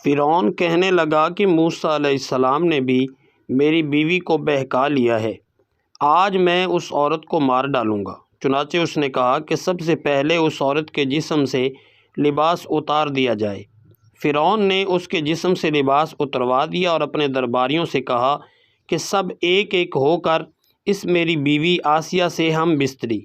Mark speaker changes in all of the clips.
Speaker 1: فرعون کہنے لگا کہ موسیٰ علیہ السلام نے بھی میری بیوی کو بہکا لیا ہے، آج میں اس عورت کو مار ڈالوں گا۔ چنانچہ اس نے کہا کہ سب سے پہلے اس عورت کے جسم سے لباس اتار دیا جائے۔ فرعون نے اس کے جسم سے لباس اتروا دیا اور اپنے درباریوں سے کہا کہ سب ایک ایک ہو کر اس میری بیوی آسیہ سے ہم بستری۔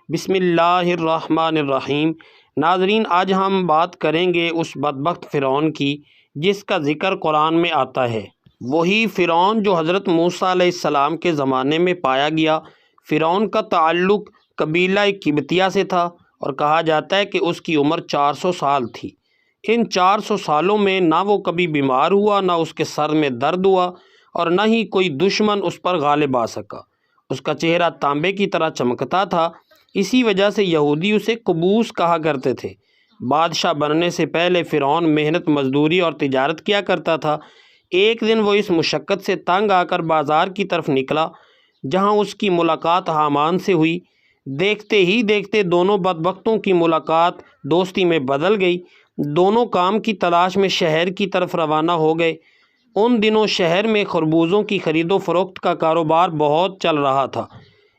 Speaker 1: بسم اللہ الرحمن الرحیم۔ ناظرین، آج ہم بات کریں گے اس بدبخت فرعون کی جس کا ذکر قرآن میں آتا ہے، وہی فرعون جو حضرت موسیٰ علیہ السلام کے زمانے میں پایا گیا۔ فرعون کا تعلق قبیلہ قبطیہ سے تھا اور کہا جاتا ہے کہ اس کی عمر 400 سال تھی۔ ان 400 سالوں میں نہ وہ کبھی بیمار ہوا، نہ اس کے سر میں درد ہوا اور نہ ہی کوئی دشمن اس پر غالب آ سکا۔ اس کا چہرہ تانبے کی طرح چمکتا تھا، اسی وجہ سے یہودی اسے قبوس کہا کرتے تھے۔ بادشاہ بننے سے پہلے فرعون محنت مزدوری اور تجارت کیا کرتا تھا۔ ایک دن وہ اس مشقت سے تنگ آ کر بازار کی طرف نکلا، جہاں اس کی ملاقات حامان سے ہوئی۔ دیکھتے ہی دیکھتے دونوں بدبختوں کی ملاقات دوستی میں بدل گئی۔ دونوں کام کی تلاش میں شہر کی طرف روانہ ہو گئے۔ ان دنوں شہر میں خربوزوں کی خرید و فروخت کا کاروبار بہت چل رہا تھا۔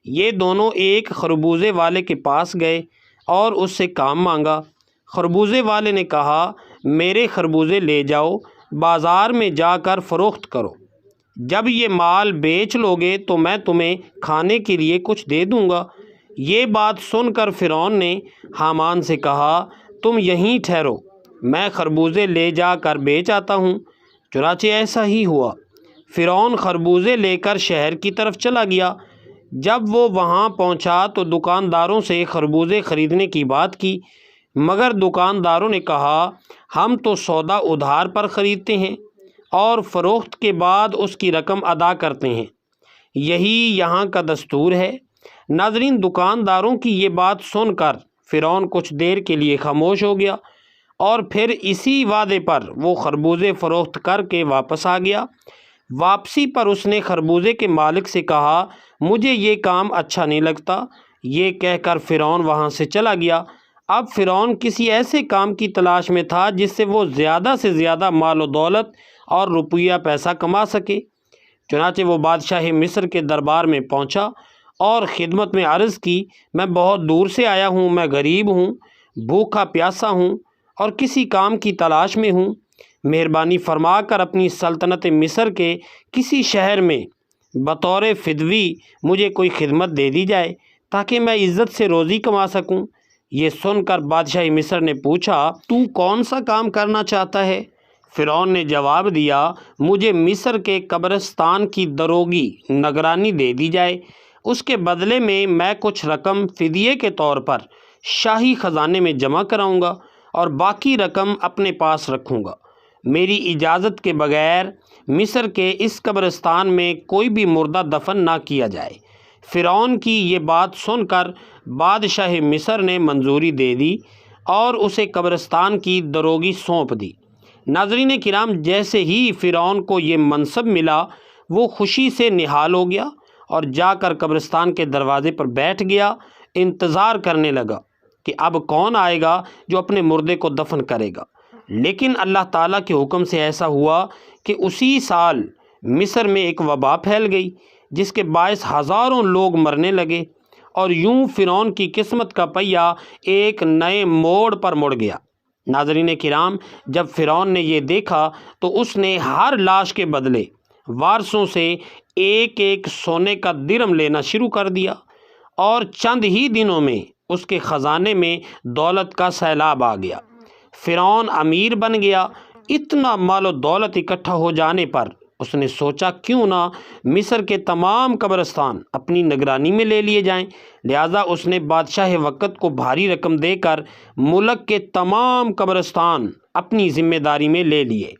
Speaker 1: یہ دونوں ایک خربوزے والے کے پاس گئے اور اس سے کام مانگا۔ خربوزے والے نے کہا، میرے خربوزے لے جاؤ، بازار میں جا کر فروخت کرو۔ جب یہ مال بیچ لوگے تو میں تمہیں کھانے کے لیے کچھ دے دوں گا۔ یہ بات سن کر فرعون نے حامان سے کہا، تم یہیں ٹھہرو، میں خربوزے لے جا کر بیچ آتا ہوں۔ چنانچہ ایسا ہی ہوا۔ فرعون خربوزے لے کر شہر کی طرف چلا گیا۔ جب وہ وہاں پہنچا تو دکانداروں سے خربوزے خریدنے کی بات کی، مگر دکانداروں نے کہا، ہم تو سودا ادھار پر خریدتے ہیں اور فروخت کے بعد اس کی رقم ادا کرتے ہیں، یہی یہاں کا دستور ہے۔ ناظرین، دکانداروں کی یہ بات سن کر فرعون کچھ دیر کے لیے خاموش ہو گیا اور پھر اسی وعدے پر وہ خربوزے فروخت کر کے واپس آ گیا۔ واپسی پر اس نے خربوزے کے مالک سے کہا، مجھے یہ کام اچھا نہیں لگتا۔ یہ کہہ کر فرعون وہاں سے چلا گیا۔ اب فرعون کسی ایسے کام کی تلاش میں تھا جس سے وہ زیادہ سے زیادہ مال و دولت اور روپیہ پیسہ کما سکے۔ چنانچہ وہ بادشاہ مصر کے دربار میں پہنچا اور خدمت میں عرض کی، میں بہت دور سے آیا ہوں، میں غریب ہوں، بھوکا پیاسا ہوں اور کسی کام کی تلاش میں ہوں۔ مہربانی فرما کر اپنی سلطنت مصر کے کسی شہر میں بطور فدوی مجھے کوئی خدمت دے دی جائے تاکہ میں عزت سے روزی کما سکوں۔ یہ سن کر بادشاہ مصر نے پوچھا، تو کون سا کام کرنا چاہتا ہے؟ فرعون نے جواب دیا، مجھے مصر کے قبرستان کی دروگی نگرانی دے دی جائے، اس کے بدلے میں کچھ رقم فدیے کے طور پر شاہی خزانے میں جمع کراؤں گا اور باقی رقم اپنے پاس رکھوں گا۔ میری اجازت کے بغیر مصر کے اس قبرستان میں کوئی بھی مردہ دفن نہ کیا جائے۔ فرعون کی یہ بات سن کر بادشاہ مصر نے منظوری دے دی اور اسے قبرستان کی دروگی سونپ دی۔ ناظرین کرام، جیسے ہی فرعون کو یہ منصب ملا، وہ خوشی سے نہال ہو گیا اور جا کر قبرستان کے دروازے پر بیٹھ گیا۔ انتظار کرنے لگا کہ اب کون آئے گا جو اپنے مردے کو دفن کرے گا۔ لیکن اللہ تعالیٰ کے حکم سے ایسا ہوا کہ اسی سال مصر میں ایک وبا پھیل گئی جس کے باعث ہزاروں لوگ مرنے لگے، اور یوں فرعون کی قسمت کا پہیہ ایک نئے موڑ پر مڑ گیا۔ ناظرین کرام، جب فرعون نے یہ دیکھا تو اس نے ہر لاش کے بدلے وارثوں سے ایک ایک سونے کا درم لینا شروع کر دیا، اور چند ہی دنوں میں اس کے خزانے میں دولت کا سیلاب آ گیا۔ فرعون امیر بن گیا۔ اتنا مال و دولت اکٹھا ہو جانے پر اس نے سوچا، کیوں نہ مصر کے تمام قبرستان اپنی نگرانی میں لے لیے جائیں۔ لہٰذا اس نے بادشاہ وقت کو بھاری رقم دے کر ملک کے تمام قبرستان اپنی ذمہ داری میں لے لیے۔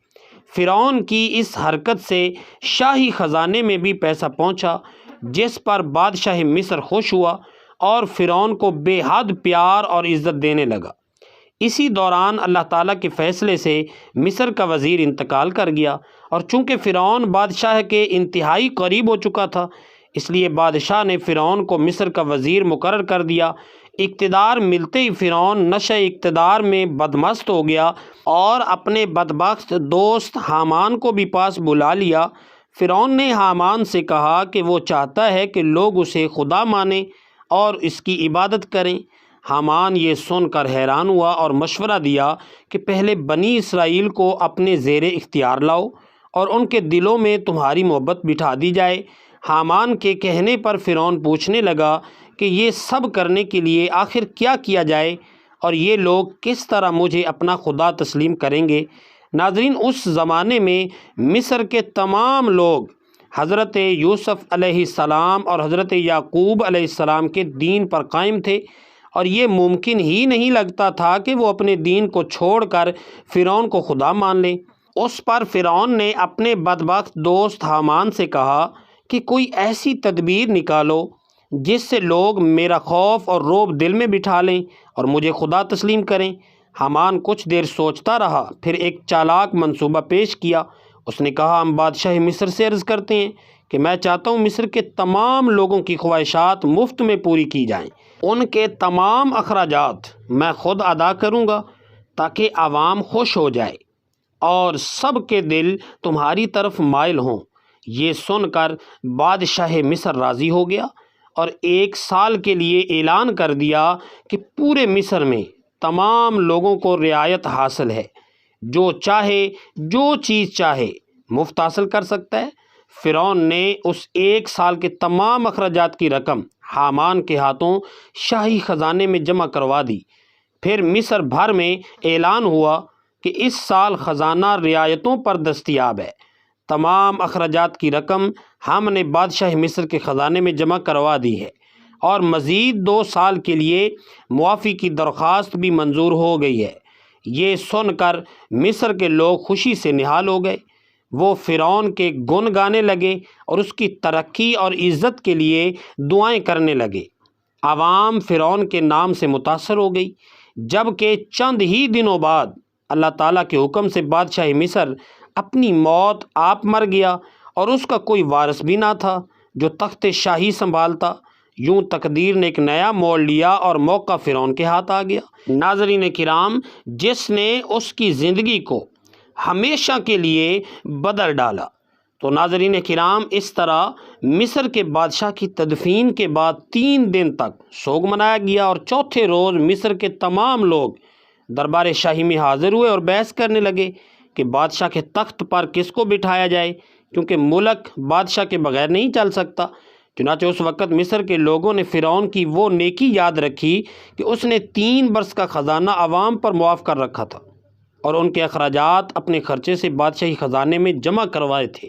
Speaker 1: فرعون کی اس حرکت سے شاہی خزانے میں بھی پیسہ پہنچا، جس پر بادشاہ مصر خوش ہوا اور فرعون کو بے حد پیار اور عزت دینے لگا۔ اسی دوران اللہ تعالیٰ کے فیصلے سے مصر کا وزیر انتقال کر گیا، اور چونکہ فرعون بادشاہ کے انتہائی قریب ہو چکا تھا، اس لیے بادشاہ نے فرعون کو مصر کا وزیر مقرر کر دیا۔ اقتدار ملتے ہی فرعون نشہ اقتدار میں بدمست ہو گیا اور اپنے بدبخت دوست حامان کو بھی پاس بلا لیا۔ فرعون نے حامان سے کہا کہ وہ چاہتا ہے کہ لوگ اسے خدا مانیں اور اس کی عبادت کریں۔ حامان یہ سن کر حیران ہوا اور مشورہ دیا کہ پہلے بنی اسرائیل کو اپنے زیر اختیار لاؤ اور ان کے دلوں میں تمہاری محبت بٹھا دی جائے۔ حامان کے کہنے پر فرعون پوچھنے لگا کہ یہ سب کرنے کے لیے آخر کیا کیا جائے اور یہ لوگ کس طرح مجھے اپنا خدا تسلیم کریں گے۔ ناظرین، اس زمانے میں مصر کے تمام لوگ حضرت یوسف علیہ السلام اور حضرت یعقوب علیہ السلام کے دین پر قائم تھے، اور یہ ممکن ہی نہیں لگتا تھا کہ وہ اپنے دین کو چھوڑ کر فرعون کو خدا مان لیں۔ اس پر فرعون نے اپنے بدبخت دوست حامان سے کہا کہ کوئی ایسی تدبیر نکالو جس سے لوگ میرا خوف اور رعب دل میں بٹھا لیں اور مجھے خدا تسلیم کریں۔ حامان کچھ دیر سوچتا رہا، پھر ایک چالاک منصوبہ پیش کیا۔ اس نے کہا، ہم بادشاہ مصر سے عرض کرتے ہیں کہ میں چاہتا ہوں مصر کے تمام لوگوں کی خواہشات مفت میں پوری کی جائیں۔ ان کے تمام اخراجات میں خود ادا کروں گا تاکہ عوام خوش ہو جائے اور سب کے دل تمہاری طرف مائل ہوں۔ یہ سن کر بادشاہ مصر راضی ہو گیا اور 1 سال کے لیے اعلان کر دیا کہ پورے مصر میں تمام لوگوں کو رعایت حاصل ہے، جو چاہے جو چیز چاہے مفت حاصل کر سکتا ہے۔ فرعون نے اس 1 سال کے تمام اخراجات کی رقم حامان کے ہاتھوں شاہی خزانے میں جمع کروا دی۔ پھر مصر بھر میں اعلان ہوا کہ اس سال خزانہ رعایتوں پر دستیاب ہے۔ تمام اخراجات کی رقم ہم نے بادشاہ مصر کے خزانے میں جمع کروا دی ہے اور مزید 2 سال کے لیے معافی کی درخواست بھی منظور ہو گئی ہے۔ یہ سن کر مصر کے لوگ خوشی سے نہال ہو گئے۔ وہ فرعون کے گن گانے لگے اور اس کی ترقی اور عزت کے لیے دعائیں کرنے لگے۔ عوام فرعون کے نام سے متاثر ہو گئی، جبکہ چند ہی دنوں بعد اللہ تعالیٰ کے حکم سے بادشاہ مصر اپنی موت آپ مر گیا اور اس کا کوئی وارث بھی نہ تھا جو تخت شاہی سنبھالتا۔ یوں تقدیر نے ایک نیا موڑ لیا اور موقع فرعون کے ہاتھ آ گیا۔ ناظرین کرام، جس نے اس کی زندگی کو ہمیشہ کے لیے بدل ڈالا۔ تو ناظرین کرام، اس طرح مصر کے بادشاہ کی تدفین کے بعد 3 دن تک سوگ منایا گیا اور چوتھے روز مصر کے تمام لوگ دربار شاہی میں حاضر ہوئے اور بحث کرنے لگے کہ بادشاہ کے تخت پر کس کو بٹھایا جائے، کیونکہ ملک بادشاہ کے بغیر نہیں چل سکتا۔ چنانچہ اس وقت مصر کے لوگوں نے فرعون کی وہ نیکی یاد رکھی کہ اس نے 3 برس کا خزانہ عوام پر معاف کر رکھا تھا اور ان کے اخراجات اپنے خرچے سے بادشاہی خزانے میں جمع کروائے تھے۔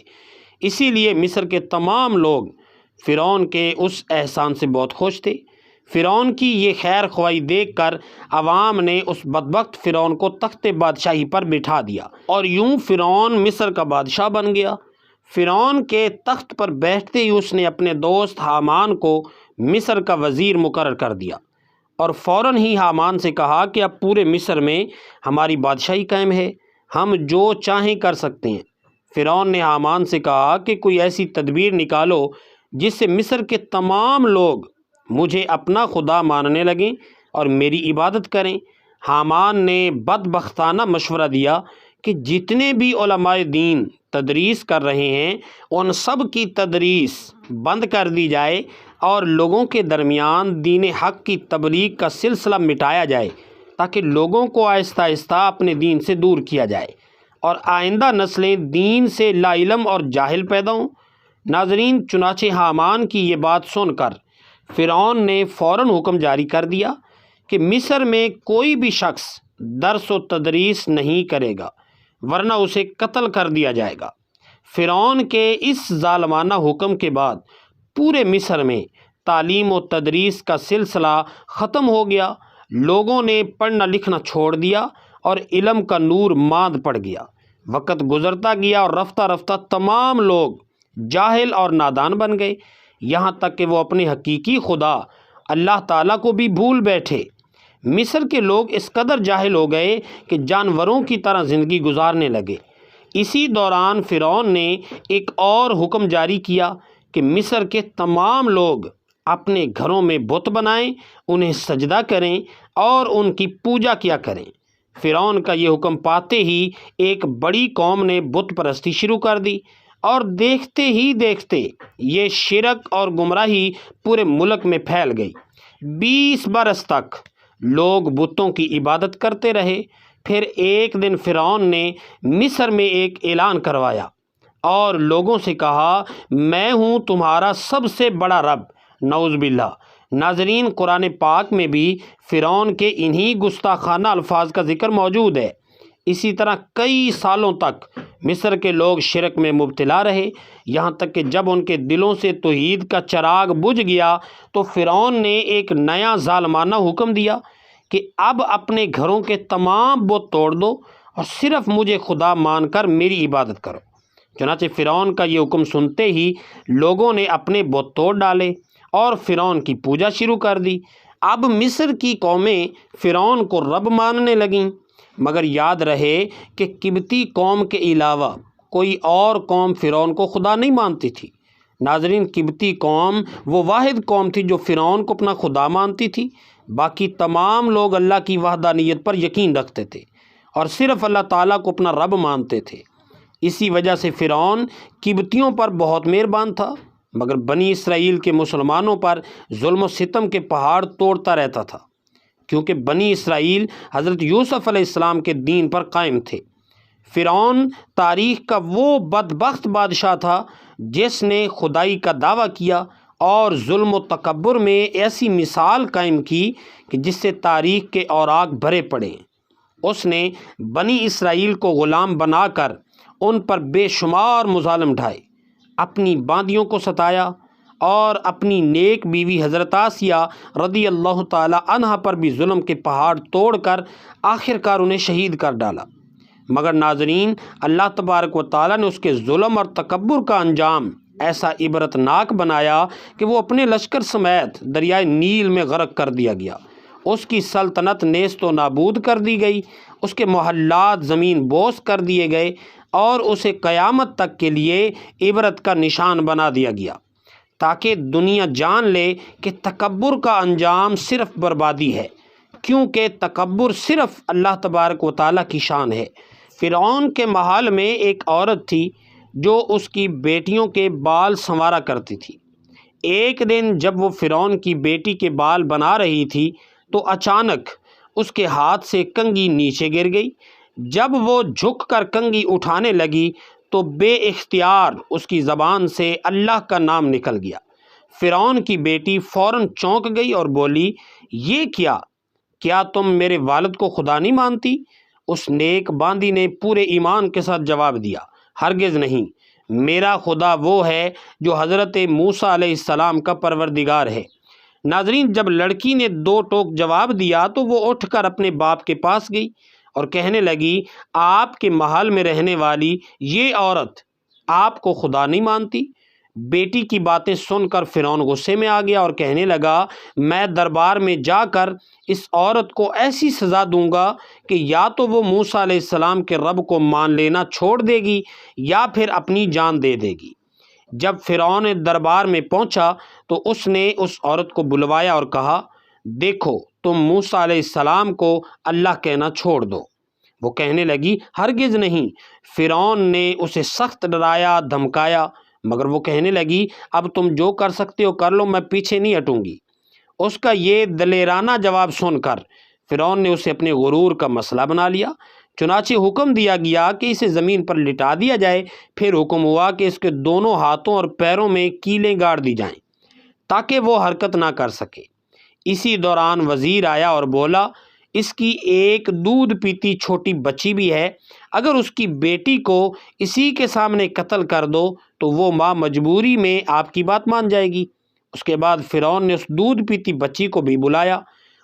Speaker 1: اسی لیے مصر کے تمام لوگ فرعون کے اس احسان سے بہت خوش تھے۔ فرعون کی یہ خیر خواہی دیکھ کر عوام نے اس بدبخت فرعون کو تخت بادشاہی پر بٹھا دیا اور یوں فرعون مصر کا بادشاہ بن گیا۔ فرعون کے تخت پر بیٹھتے ہی اس نے اپنے دوست حامان کو مصر کا وزیر مقرر کر دیا اور فوراً ہی حامان سے کہا کہ اب پورے مصر میں ہماری بادشاہی قائم ہے، ہم جو چاہیں کر سکتے ہیں۔ فرعون نے حامان سے کہا کہ کوئی ایسی تدبیر نکالو جس سے مصر کے تمام لوگ مجھے اپنا خدا ماننے لگیں اور میری عبادت کریں۔ حامان نے بدبختانہ مشورہ دیا کہ جتنے بھی علماء دین تدریس کر رہے ہیں ان سب کی تدریس بند کر دی جائے اور لوگوں کے درمیان دین حق کی تبلیغ کا سلسلہ مٹایا جائے تاکہ لوگوں کو آہستہ آہستہ اپنے دین سے دور کیا جائے اور آئندہ نسلیں دین سے لا علم اور جاہل پیدا ہوں۔ ناظرین، چنانچہ حامان کی یہ بات سن کر فرعون نے فوراً حکم جاری کر دیا کہ مصر میں کوئی بھی شخص درس و تدریس نہیں کرے گا ورنہ اسے قتل کر دیا جائے گا۔ فرعون کے اس ظالمانہ حکم کے بعد پورے مصر میں تعلیم و تدریس کا سلسلہ ختم ہو گیا۔ لوگوں نے پڑھنا لکھنا چھوڑ دیا اور علم کا نور ماند پڑ گیا۔ وقت گزرتا گیا اور رفتہ رفتہ تمام لوگ جاہل اور نادان بن گئے، یہاں تک کہ وہ اپنے حقیقی خدا اللہ تعالیٰ کو بھی بھول بیٹھے۔ مصر کے لوگ اس قدر جاہل ہو گئے کہ جانوروں کی طرح زندگی گزارنے لگے۔ اسی دوران فرعون نے ایک اور حکم جاری کیا کہ مصر کے تمام لوگ اپنے گھروں میں بت بنائیں، انہیں سجدہ کریں اور ان کی پوجا کیا کریں۔ فرعون کا یہ حکم پاتے ہی ایک بڑی قوم نے بت پرستی شروع کر دی، اور دیکھتے ہی دیکھتے یہ شرک اور گمراہی پورے ملک میں پھیل گئی۔ 20 برس تک لوگ بتوں کی عبادت کرتے رہے۔ پھر ایک دن فرعون نے مصر میں ایک اعلان کروایا اور لوگوں سے کہا، میں ہوں تمہارا سب سے بڑا رب۔ نعوذ باللہ۔ ناظرین، قرآن پاک میں بھی فرعون کے انہی گستاخانہ الفاظ کا ذکر موجود ہے۔ اسی طرح کئی سالوں تک مصر کے لوگ شرک میں مبتلا رہے، یہاں تک کہ جب ان کے دلوں سے توحید کا چراغ بجھ گیا تو فرعون نے ایک نیا ظالمانہ حکم دیا کہ اب اپنے گھروں کے تمام بت توڑ دو اور صرف مجھے خدا مان کر میری عبادت کرو۔ چنانچہ فرعون کا یہ حکم سنتے ہی لوگوں نے اپنے بت توڑ ڈالے اور فرعون کی پوجا شروع کر دی۔ اب مصر کی قومیں فرعون کو رب ماننے لگیں، مگر یاد رہے کہ قبطی قوم کے علاوہ کوئی اور قوم فرعون کو خدا نہیں مانتی تھی۔ ناظرین، قبطی قوم وہ واحد قوم تھی جو فرعون کو اپنا خدا مانتی تھی۔ باقی تمام لوگ اللہ کی وحدانیت پر یقین رکھتے تھے اور صرف اللہ تعالیٰ کو اپنا رب مانتے تھے۔ اسی وجہ سے فرعون قبطیوں پر بہت مہربان تھا، مگر بنی اسرائیل کے مسلمانوں پر ظلم و ستم کے پہاڑ توڑتا رہتا تھا، کیونکہ بنی اسرائیل حضرت یوسف علیہ السلام کے دین پر قائم تھے۔ فرعون تاریخ کا وہ بدبخت بادشاہ تھا جس نے خدائی کا دعویٰ کیا اور ظلم و تکبر میں ایسی مثال قائم کی کہ جس سے تاریخ کے اوراق بھرے پڑے۔ اس نے بنی اسرائیل کو غلام بنا کر ان پر بے شمار مظالم ڈھائے، اپنی باندیوں کو ستایا اور اپنی نیک بیوی حضرت آسیہ رضی اللہ تعالی عنہا پر بھی ظلم کے پہاڑ توڑ کر آخر کار انہیں شہید کر ڈالا۔ مگر ناظرین، اللہ تبارک و تعالیٰ نے اس کے ظلم اور تکبر کا انجام ایسا عبرتناک بنایا کہ وہ اپنے لشکر سمیت دریائے نیل میں غرق کر دیا گیا۔ اس کی سلطنت نیست و نابود کر دی گئی، اس کے محلات زمین بوس کر دیے گئے اور اسے قیامت تک کے لیے عبرت کا نشان بنا دیا گیا، تاکہ دنیا جان لے کہ تکبر کا انجام صرف بربادی ہے، کیونکہ تکبر صرف اللہ تبارک و تعالیٰ کی شان ہے۔ فرعون کے محل میں ایک عورت تھی جو اس کی بیٹیوں کے بال سنوارا کرتی تھی۔ ایک دن جب وہ فرعون کی بیٹی کے بال بنا رہی تھی تو اچانک اس کے ہاتھ سے کنگھی نیچے گر گئی۔ جب وہ جھک کر کنگھی اٹھانے لگی تو بے اختیار اس کی زبان سے اللہ کا نام نکل گیا۔ فرعون کی بیٹی فوراً چونک گئی اور بولی، یہ کیا تم میرے والد کو خدا نہیں مانتی؟ اس نیک باندی نے پورے ایمان کے ساتھ جواب دیا، ہرگز نہیں، میرا خدا وہ ہے جو حضرت موسیٰ علیہ السلام کا پروردگار ہے۔ ناظرین، جب لڑکی نے 2 ٹوک جواب دیا تو وہ اٹھ کر اپنے باپ کے پاس گئی اور کہنے لگی، آپ کے محل میں رہنے والی یہ عورت آپ کو خدا نہیں مانتی؟ بیٹی کی باتیں سن کر فرعون غصے میں آ گیا اور کہنے لگا، میں دربار میں جا کر اس عورت کو ایسی سزا دوں گا کہ یا تو وہ موسیٰ علیہ السلام کے رب کو مان لینا چھوڑ دے گی یا پھر اپنی جان دے دے گی۔ جب فرعون دربار میں پہنچا تو اس نے اس عورت کو بلوایا اور کہا، دیکھو، تم موسیٰ علیہ السلام کو اللہ کہنا چھوڑ دو۔ وہ کہنے لگی، ہرگز نہیں۔ فرعون نے اسے سخت ڈرایا، دھمکایا، مگر وہ کہنے لگی، اب تم جو کر سکتے ہو کر لو، میں پیچھے نہیں ہٹوں گی۔ اس کا یہ دلیرانہ جواب سن کر فرعون نے اسے اپنے غرور کا مسئلہ بنا لیا۔ چنانچہ حکم دیا گیا کہ اسے زمین پر لٹا دیا جائے۔ پھر حکم ہوا کہ اس کے دونوں ہاتھوں اور پیروں میں کیلیں گاڑ دی جائیں تاکہ وہ حرکت نہ کر سکے۔ اسی دوران وزیر آیا اور بولا، اس کی ایک دودھ پیتی چھوٹی بچی بھی ہے، اگر اس کی بیٹی کو اسی کے سامنے قتل کر دو تو وہ ماں مجبوری میں آپ کی بات مان جائے گی۔ اس کے بعد فرعون نے اس دودھ پیتی بچی کو بھی بلایا،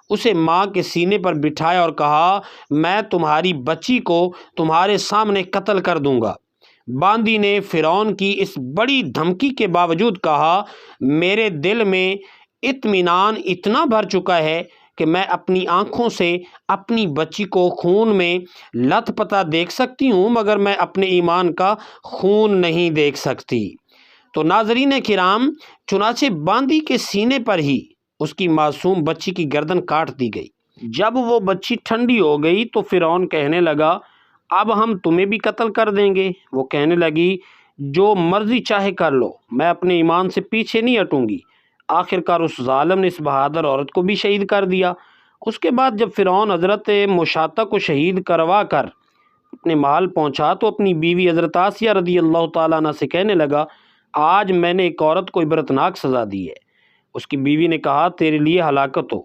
Speaker 1: اسے ماں کے سینے پر بٹھایا اور کہا، میں تمہاری بچی کو تمہارے سامنے قتل کر دوں گا۔ باندی نے فرعون کی اس بڑی دھمکی کے باوجود کہا، میرے دل میں اطمینان اتنا بھر چکا ہے کہ میں اپنی آنکھوں سے اپنی بچی کو خون میں لت پتہ دیکھ سکتی ہوں، مگر میں اپنے ایمان کا خون نہیں دیکھ سکتی۔ تو ناظرین کرام، چنانچہ باندی کے سینے پر ہی اس کی معصوم بچی کی گردن کاٹ دی گئی۔ جب وہ بچی ٹھنڈی ہو گئی تو فرعون کہنے لگا اب ہم تمہیں بھی قتل کر دیں گے۔ وہ کہنے لگی جو مرضی چاہے کر لو، میں اپنے ایمان سے پیچھے نہیں ہٹوں گی۔ آخرکار اس ظالم نے اس بہادر عورت کو بھی شہید کر دیا۔ اس کے بعد جب فرعون حضرت مشاطہ کو شہید کروا کر اپنے محل پہنچا تو اپنی بیوی حضرت آسیہ رضی اللہ تعالیٰ عنہ سے کہنے لگا آج میں نے ایک عورت کو عبرتناک سزا دی ہے۔ اس کی بیوی نے کہا تیرے لیے ہلاکت ہو،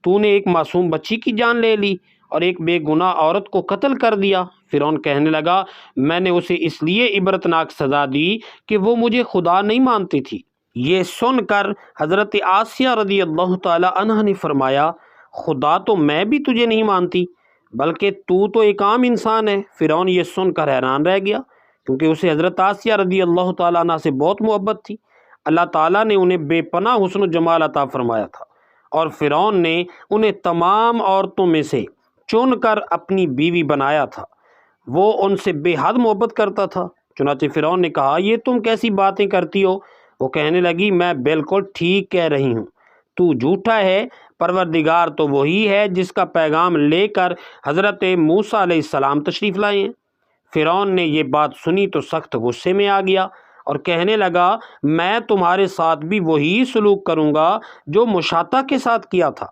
Speaker 1: تو نے ایک معصوم بچی کی جان لے لی اور ایک بے گناہ عورت کو قتل کر دیا۔ فرعون کہنے لگا میں نے اسے اس لیے عبرتناک سزا دی کہ وہ مجھے خدا نہیں مانتی تھی۔ یہ سن کر حضرت آسیہ رضی اللہ تعالیٰ عنہ نے فرمایا خدا تو میں بھی تجھے نہیں مانتی، بلکہ تو ایک عام انسان ہے۔ فرعون یہ سن کر حیران رہ گیا، کیونکہ اسے حضرت آسیہ رضی اللہ تعالیٰ عنہ سے بہت محبت تھی۔ اللہ تعالیٰ نے انہیں بے پناہ حسن و جمال عطا فرمایا تھا، اور فرعون نے انہیں تمام عورتوں میں سے چن کر اپنی بیوی بنایا تھا۔ وہ ان سے بے حد محبت کرتا تھا۔ چنانچہ فرعون نے کہا یہ تم کیسی باتیں کرتی ہو؟ وہ کہنے لگی میں بالکل ٹھیک کہہ رہی ہوں، تو جھوٹا ہے، پروردگار تو وہی ہے جس کا پیغام لے کر حضرت موسیٰ علیہ السلام تشریف لائے ہیں۔ فرعون نے یہ بات سنی تو سخت غصے میں آ گیا اور کہنے لگا میں تمہارے ساتھ بھی وہی سلوک کروں گا جو مشاطہ کے ساتھ کیا تھا۔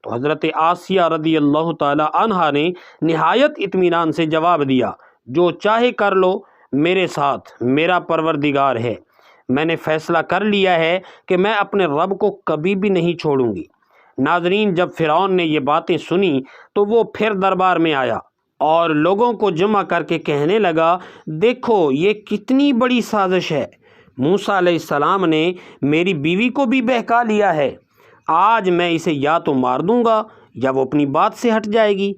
Speaker 1: تو حضرت آسیہ رضی اللہ تعالی عنہا نے نہایت اطمینان سے جواب دیا جو چاہے کر لو، میرے ساتھ میرا پروردگار ہے، میں نے فیصلہ کر لیا ہے کہ میں اپنے رب کو کبھی بھی نہیں چھوڑوں گی۔ ناظرین، جب فرعون نے یہ باتیں سنی تو وہ پھر دربار میں آیا اور لوگوں کو جمع کر کے کہنے لگا دیکھو یہ کتنی بڑی سازش ہے، موسیٰ علیہ السلام نے میری بیوی کو بھی بہکا لیا ہے، آج میں اسے یا تو مار دوں گا یا وہ اپنی بات سے ہٹ جائے گی۔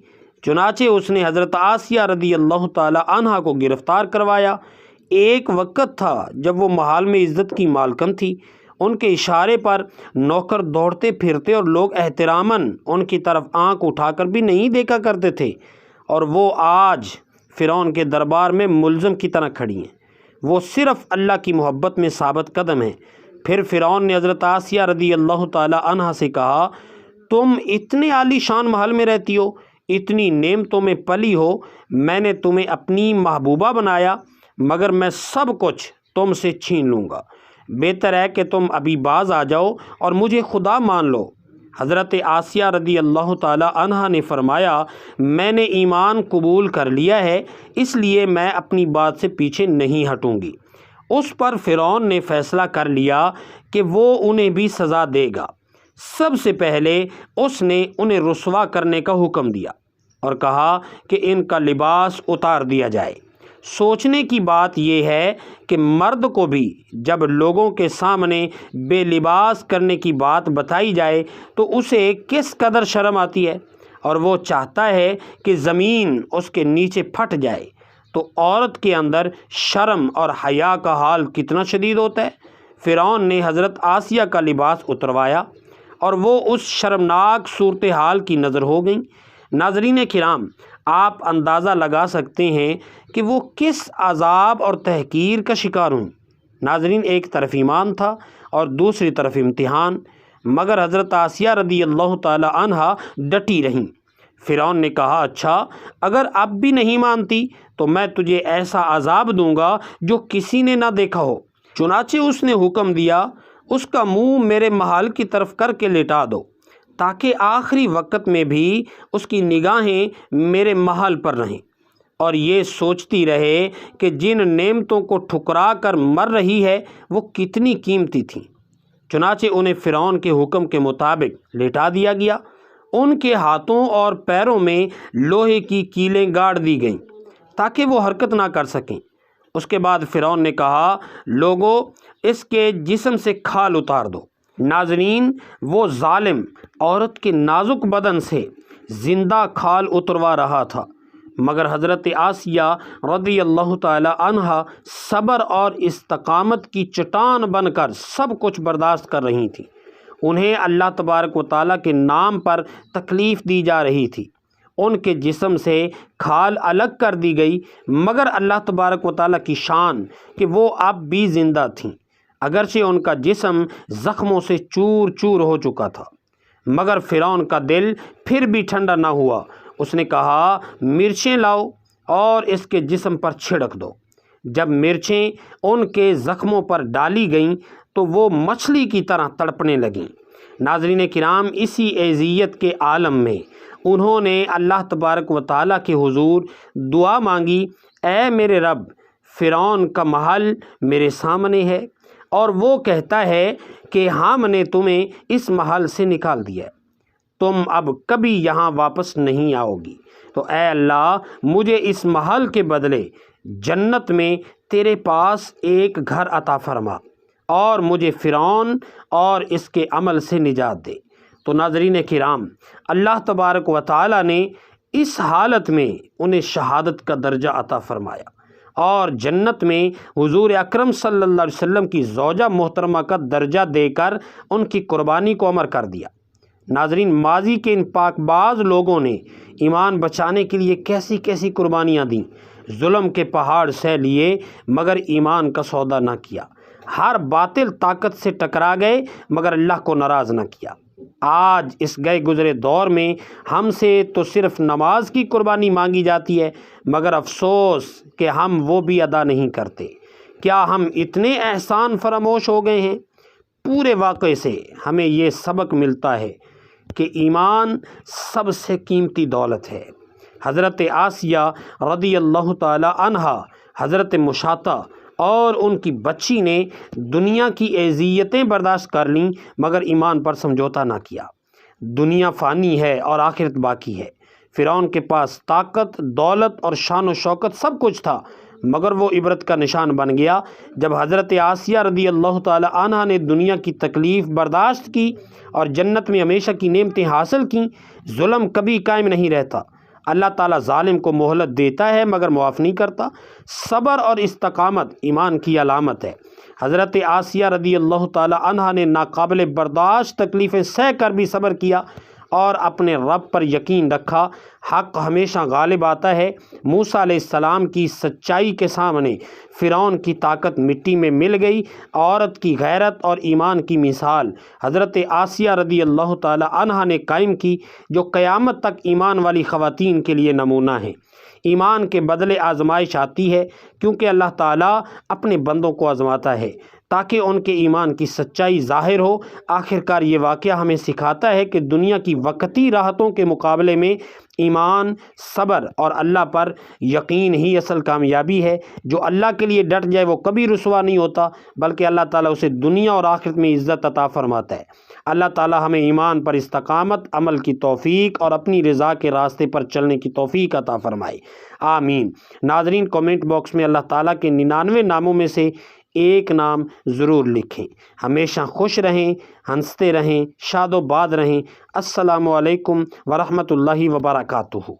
Speaker 1: چنانچہ اس نے حضرت آسیہ رضی اللہ تعالی عنہا کو گرفتار کروایا۔ ایک وقت تھا جب وہ محل میں عزت کی مالکن تھی، ان کے اشارے پر نوکر دوڑتے پھرتے اور لوگ احتراماً ان کی طرف آنکھ اٹھا کر بھی نہیں دیکھا کرتے تھے، اور وہ آج فرعون کے دربار میں ملزم کی طرح کھڑی ہیں۔ وہ صرف اللہ کی محبت میں ثابت قدم ہیں۔ پھر فرعون نے حضرت آسیہ رضی اللہ تعالی عنہا سے کہا تم اتنے عالی شان محل میں رہتی ہو، اتنی نعمتوں میں پلی ہو، میں نے تمہیں اپنی محبوبہ بنایا، مگر میں سب کچھ تم سے چھین لوں گا۔ بہتر ہے کہ تم ابھی باز آ جاؤ اور مجھے خدا مان لو۔ حضرت آسیہ رضی اللہ تعالی عنہا نے فرمایا میں نے ایمان قبول کر لیا ہے، اس لیے میں اپنی بات سے پیچھے نہیں ہٹوں گی۔ اس پر فرعون نے فیصلہ کر لیا کہ وہ انہیں بھی سزا دے گا۔ سب سے پہلے اس نے انہیں رسوا کرنے کا حکم دیا اور کہا کہ ان کا لباس اتار دیا جائے۔ سوچنے کی بات یہ ہے کہ مرد کو بھی جب لوگوں کے سامنے بے لباس کرنے کی بات بتائی جائے تو اسے کس قدر شرم آتی ہے، اور وہ چاہتا ہے کہ زمین اس کے نیچے پھٹ جائے، تو عورت کے اندر شرم اور حیا کا حال کتنا شدید ہوتا ہے۔ فرعون نے حضرت آسیہ کا لباس اتروایا اور وہ اس شرمناک صورتحال کی نظر ہو گئیں۔ ناظرین کرام، آپ اندازہ لگا سکتے ہیں کہ وہ کس عذاب اور تحقیر کا شکار ہوں۔ ناظرین، ایک طرف ایمان تھا اور دوسری طرف امتحان، مگر حضرت آسیہ رضی اللہ تعالی عنہا ڈٹی رہیں۔ فرعون نے کہا اچھا، اگر اب بھی نہیں مانتی تو میں تجھے ایسا عذاب دوں گا جو کسی نے نہ دیکھا ہو۔ چنانچہ اس نے حکم دیا اس کا منہ میرے محل کی طرف کر کے لٹا دو، تاکہ آخری وقت میں بھی اس کی نگاہیں میرے محل پر رہیں اور یہ سوچتی رہے کہ جن نعمتوں کو ٹھکرا کر مر رہی ہے وہ کتنی قیمتی تھیں۔ چنانچہ انہیں فرعون کے حکم کے مطابق لٹا دیا گیا۔ ان کے ہاتھوں اور پیروں میں لوہے کی کیلیں گاڑ دی گئیں تاکہ وہ حرکت نہ کر سکیں۔ اس کے بعد فرعون نے کہا لوگو اس کے جسم سے کھال اتار دو۔ ناظرین، وہ ظالم عورت کے نازک بدن سے زندہ کھال اتروا رہا تھا، مگر حضرت آسیہ رضی اللہ تعالی عنہا صبر اور استقامت کی چٹان بن کر سب کچھ برداشت کر رہی تھیں۔ انہیں اللہ تبارک و تعالیٰ کے نام پر تکلیف دی جا رہی تھی۔ ان کے جسم سے کھال الگ کر دی گئی، مگر اللہ تبارک و تعالیٰ کی شان کہ وہ اب بھی زندہ تھیں۔ اگرچہ ان کا جسم زخموں سے چور چور ہو چکا تھا، مگر فرعون کا دل پھر بھی ٹھنڈا نہ ہوا۔ اس نے کہا مرچیں لاؤ اور اس کے جسم پر چھڑک دو۔ جب مرچیں ان کے زخموں پر ڈالی گئیں تو وہ مچھلی کی طرح تڑپنے لگیں۔ ناظرین کرام، اسی اذیت کے عالم میں انہوں نے اللہ تبارک و تعالیٰ کے حضور دعا مانگی، اے میرے رب، فرعون کا محل میرے سامنے ہے اور وہ کہتا ہے کہ ہم نے تمہیں اس محل سے نکال دیا ہے، تم اب کبھی یہاں واپس نہیں آؤ گی، تو اے اللہ مجھے اس محل کے بدلے جنت میں تیرے پاس ایک گھر عطا فرما اور مجھے فرعون اور اس کے عمل سے نجات دے۔ تو ناظرین کرام، اللہ تبارک و تعالیٰ نے اس حالت میں انہیں شہادت کا درجہ عطا فرمایا اور جنت میں حضور اکرم صلی اللہ علیہ وسلم کی زوجہ محترمہ کا درجہ دے کر ان کی قربانی کو امر کر دیا۔ ناظرین، ماضی کے ان پاک باز لوگوں نے ایمان بچانے کے لیے کیسی کیسی قربانیاں دیں، ظلم کے پہاڑ سہ لیے مگر ایمان کا سودا نہ کیا، ہر باطل طاقت سے ٹکرا گئے مگر اللہ کو ناراض نہ کیا۔ آج اس گئے گزرے دور میں ہم سے تو صرف نماز کی قربانی مانگی جاتی ہے، مگر افسوس کہ ہم وہ بھی ادا نہیں کرتے۔ کیا ہم اتنے احسان فراموش ہو گئے ہیں؟ پورے واقعے سے ہمیں یہ سبق ملتا ہے کہ ایمان سب سے قیمتی دولت ہے۔ حضرت آسیہ رضی اللہ تعالی عنہا، حضرت مشاطہ اور ان کی بچی نے دنیا کی اذیتیں برداشت کر لیں مگر ایمان پر سمجھوتا نہ کیا۔ دنیا فانی ہے اور آخرت باقی ہے۔ فرعون کے پاس طاقت، دولت اور شان و شوکت سب کچھ تھا، مگر وہ عبرت کا نشان بن گیا جب حضرت آسیہ رضی اللہ تعالی عنہا نے دنیا کی تکلیف برداشت کی اور جنت میں ہمیشہ کی نعمتیں حاصل کیں۔ ظلم کبھی قائم نہیں رہتا، اللہ تعالیٰ ظالم کو مہلت دیتا ہے مگر معاف نہیں کرتا۔ صبر اور استقامت ایمان کی علامت ہے۔ حضرت آسیہ رضی اللہ تعالی عنہا نے ناقابل برداشت تکلیفیں سہ کر بھی صبر کیا اور اپنے رب پر یقین رکھا۔ حق ہمیشہ غالب آتا ہے۔ موسیٰ علیہ السلام کی سچائی کے سامنے فرعون کی طاقت مٹی میں مل گئی۔ عورت کی غیرت اور ایمان کی مثال حضرت آسیہ رضی اللہ تعالی عنہا نے قائم کی، جو قیامت تک ایمان والی خواتین کے لیے نمونہ ہیں۔ ایمان کے بدلے آزمائش آتی ہے، کیونکہ اللہ تعالیٰ اپنے بندوں کو آزماتا ہے تاکہ ان کے ایمان کی سچائی ظاہر ہو۔ آخرکار یہ واقعہ ہمیں سکھاتا ہے کہ دنیا کی وقتی راحتوں کے مقابلے میں ایمان، صبر اور اللہ پر یقین ہی اصل کامیابی ہے۔ جو اللہ کے لیے ڈٹ جائے وہ کبھی رسوا نہیں ہوتا، بلکہ اللہ تعالیٰ اسے دنیا اور آخرت میں عزت عطا فرماتا ہے۔ اللہ تعالیٰ ہمیں ایمان پر استقامت، عمل کی توفیق اور اپنی رضا کے راستے پر چلنے کی توفیق عطا فرمائے، آمین۔ ناظرین، کامنٹ باکس میں اللہ تعالیٰ کے 99 ناموں میں سے ایک نام ضرور لکھیں۔ ہمیشہ خوش رہیں، ہنستے رہیں، شاد و باد رہیں۔ السلام علیکم ورحمۃ اللہ وبرکاتہ۔